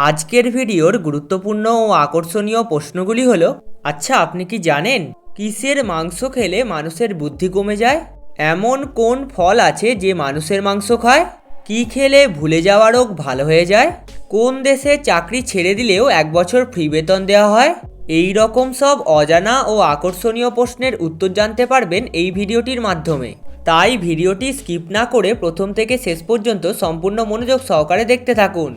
আজকের ভিডিওর গুরুত্বপূর্ণ ও আকর্ষণীয় প্রশ্নগুলি হলো, আচ্ছা আপনি কি জানেন কিসের মাংস খেলে মানুষের বুদ্ধি কমে যায়? এমন কোন ফল আছে যে মানুষের মাংস খায়? কি খেলে ভুলে যাওয়া রোগ ভালো হয়ে যায়? কোন দেশে চাকরি ছেড়ে দিলেও 1 বছর ফ্রি বেতন দেওয়া হয়? এই রকম সব অজানা ও আকর্ষণীয় প্রশ্নের উত্তর জানতে পারবেন এই ভিডিওটির মাধ্যমে। তাই ভিডিওটি স্কিপ না করে প্রথম থেকে শেষ পর্যন্ত সম্পূর্ণ মনোযোগ সহকারে দেখতে থাকুন।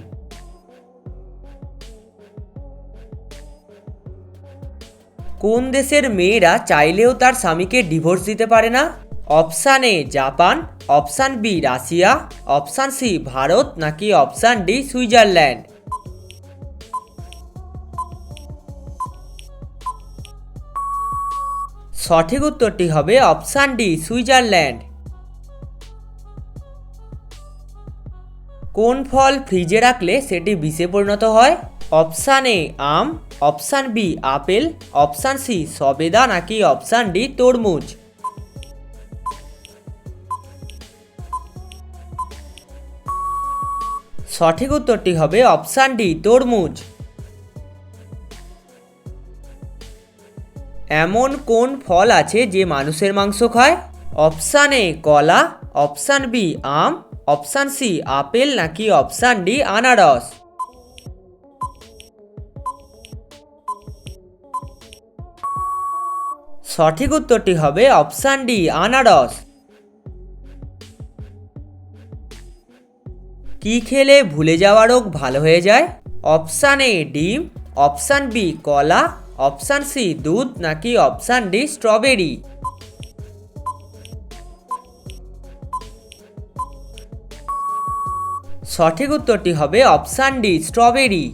কোন দেশের মেয়েরা চাইলেও তার স্বামীকে ডিভোর্স দিতে পারে না? Option A Japan, option B Russia, option C Bharat নাকি অপশান ডি সুইজারল্যান্ড? সঠিক উত্তরটি হবে অপশান ডি সুইজারল্যান্ড। কোন ফল ফ্রিজে রাখলে সেটি বিষে পরিণত হয়? অপশান এ আম, option B apple, option C সবেদা নাকি অপশান ডি তরমুজ? সঠিক উত্তরটি হবে অপশান ডি তরমুজ। এমন কোন ফল আছে যে মানুষের মাংস খায়? অপশান এ কলা, অপশান বি আম, অপশান সি আপেল নাকি অপশান ডি আনারস? সঠিক উত্তরটি হবে অপশান ডি আনারস। কি খেলে ভুলে যাওয়া রোগ ভালো হয়ে যায়? অপশান এ ডিম, অপশান বি কলা, অপশান সি দুধ নাকি অপশান ডি স্ট্রবেরি? সঠিক উত্তরটি হবে অপশান ডি স্ট্রবেরি।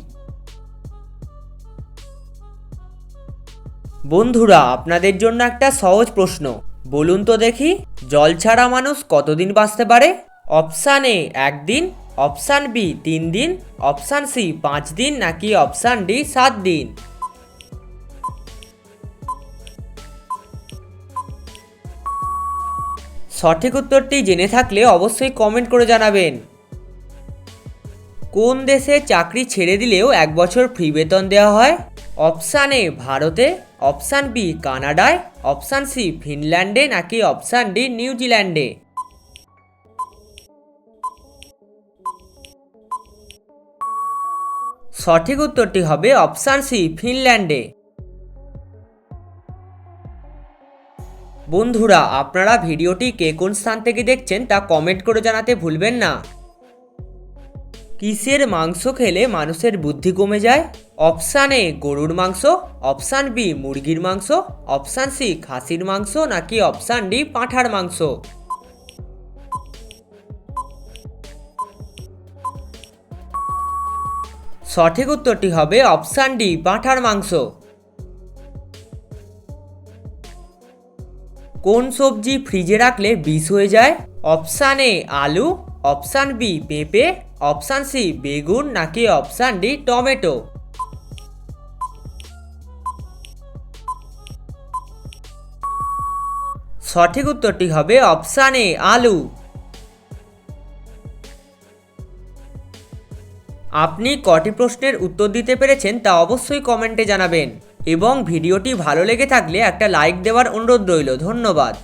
বন্ধুরা, আপনাদের জন্য একটা সহজ প্রশ্ন, বলুন তো দেখি, জল ছাড়া মানুষ কতদিন বাঁচতে পারে? অপশান এ 1 দিন, অপশান বি 3 দিন, অপশান সি 5 দিন নাকি অপশান ডি 7 দিন? সঠিক উত্তরটি জেনে থাকলে অবশ্যই কমেন্ট করে জানাবেন। কোন দেশে চাকরি ছেড়ে দিলেও 1 বছর ফ্রি বেতন দেওয়া হয়? অপশান এ ভারতে, অপশান বি কানাডায়, অপশান সি ফিনল্যান্ডে নাকি অপশান ডি নিউজিল্যান্ডে? সঠিক উত্তরটি হবে অপশান সি ফিনল্যান্ডে। বন্ধুরা, আপনারা ভিডিওটি কে কোন স্থান থেকে দেখছেন তা কমেন্ট করে জানাতে ভুলবেন না। কিসের মাংস খেলে মানুষের বুদ্ধি কমে যায়? অপশান এ গরুর মাংস, অপশান বি মুরগির মাংস, অপশান সি খাসির মাংস নাকি অপশান ডি পাঁঠার মাংস? সঠিক উত্তরটি হবে অপশান ডি পাঁঠার মাংস। কোন সবজি ফ্রিজে রাখলে বিষ হয়ে যায়? অপশান এ আলু, অপশান বি পেঁপে, অপশান সি বেগুন নাকি অপশান ডি টমেটো? সঠিক উত্তরটি হবে অপশান এ আলু। আপনি কটি প্রশ্নের উত্তর দিতে পেরেছেন তা অবশ্যই কমেন্টে জানাবেন এবং ভিডিওটি ভালো লেগে থাকলে একটা লাইক দেওয়ার অনুরোধ রইল। ধন্যবাদ।